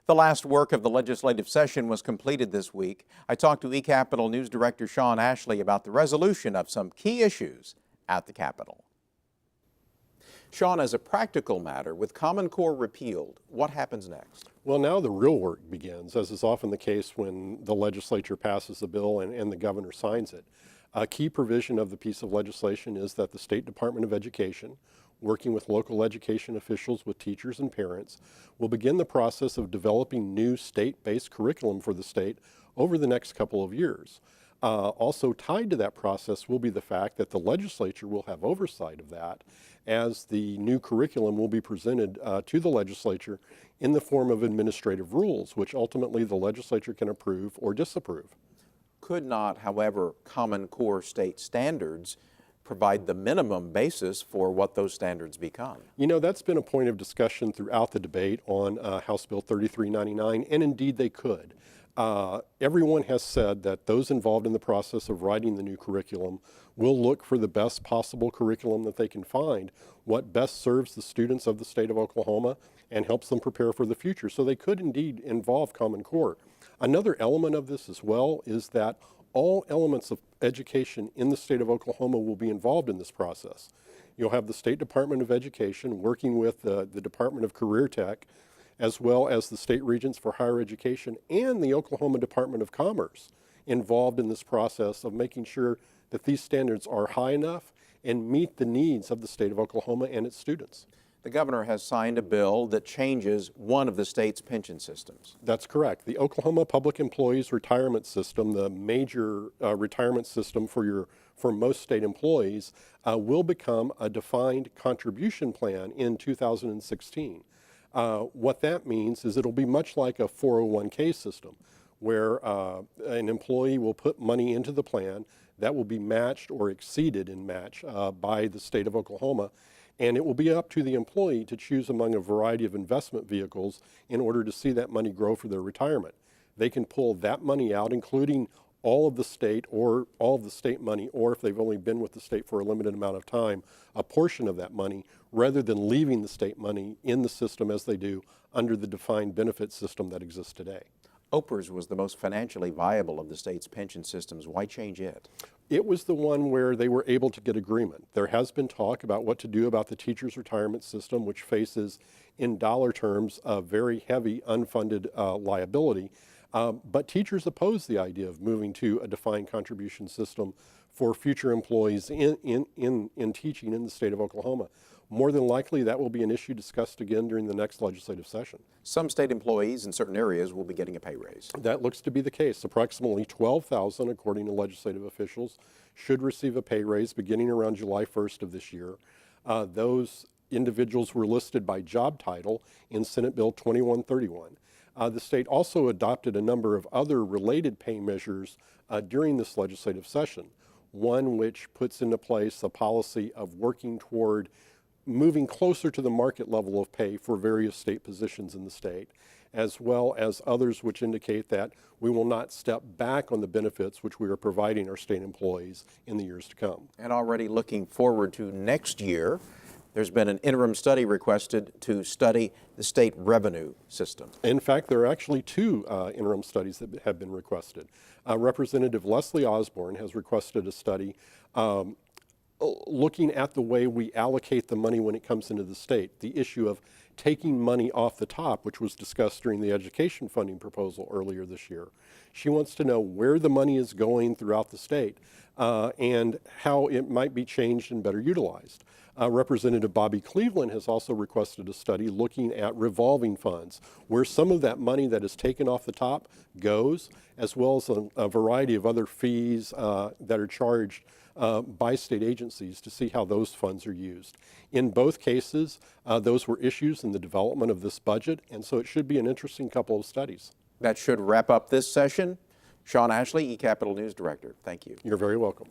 The last work of the legislative session was completed this week. I talked to eCapitol News Director Sean Ashley about the resolution of some key issues at the Capitol. Sean, as a practical matter, with Common Core repealed, what happens next? Well, now the real work begins, as is often the case when the legislature passes a bill and the governor signs it. A key provision of the piece of legislation is that the State Department of Education, working with local education officials, with teachers and parents, will begin the process of developing new state-based curriculum for the state over the next couple of years. Also tied to that process will be the fact that the legislature will have oversight of that, as the new curriculum will be presented to the legislature in the form of administrative rules, which ultimately the legislature can approve or disapprove. Could not, however, Common Core state standards provide the minimum basis for what those standards become? You know, that's been a point of discussion throughout the debate on House Bill 3399, and indeed they could. Everyone has said that those involved in the process of writing the new curriculum will look for the best possible curriculum that they can find, what best serves the students of the state of Oklahoma and helps them prepare for the future. So they could indeed involve Common Core. Another element of this as well is that all elements of education in the state of Oklahoma will be involved in this process. You'll have the State Department of Education working with the Department of Career Tech, as well as the State Regents for Higher Education and the Oklahoma Department of Commerce involved in this process of making sure that these standards are high enough and meet the needs of the state of Oklahoma and its students. The governor has signed a bill that changes one of the state's pension systems. That's correct. The Oklahoma Public Employees Retirement System, the major retirement system for most state employees, will become a defined contribution plan in 2016. What that means is it'll be much like a 401k system, where an employee will put money into the plan that will be matched or exceeded in match by the state of Oklahoma. And it will be up to the employee to choose among a variety of investment vehicles in order to see that money grow for their retirement. They can pull that money out, including all of the state or all of the state money, or if they've only been with the state for a limited amount of time, a portion of that money, rather than leaving the state money in the system as they do under the defined benefit system that exists today. OPRS was the most financially viable of the state's pension systems. Why change it? It was the one where they were able to get agreement. There has been talk about what to do about the teachers' retirement system, which faces, in dollar terms, a very heavy unfunded liability. But teachers oppose the idea of moving to a defined contribution system for future employees in teaching in the state of Oklahoma. More than likely, that will be an issue discussed again during the next legislative session. Some state employees in certain areas will be getting a pay raise. That looks to be the case. Approximately 12,000, according to legislative officials, should receive a pay raise beginning around July 1st of this year. Those individuals were listed by job title in Senate Bill 2131. The state also adopted a number of other related pay measures during this legislative session. One which puts into place a policy of working toward moving closer to the market level of pay for various state positions in the state, as well as others which indicate that we will not step back on the benefits which we are providing our state employees in the years to come. And already looking forward to next year, there's been an interim study requested to study the state revenue system. In fact, there are actually two interim studies that have been requested. Representative Leslie Osborne has requested a study looking at the way we allocate the money when it comes into the state, the issue of taking money off the top, which was discussed during the education funding proposal earlier this year. She wants to know where the money is going throughout the state and how it might be changed and better utilized. Representative Bobby Cleveland has also requested a study looking at revolving funds, where some of that money that is taken off the top goes, as well as a variety of other fees that are charged by state agencies to see how those funds are used. In both cases, those were issues in the development of this budget, and so it should be an interesting couple of studies. That should wrap up this session. Sean Ashley, eCapitol News Director, thank you. You're very welcome.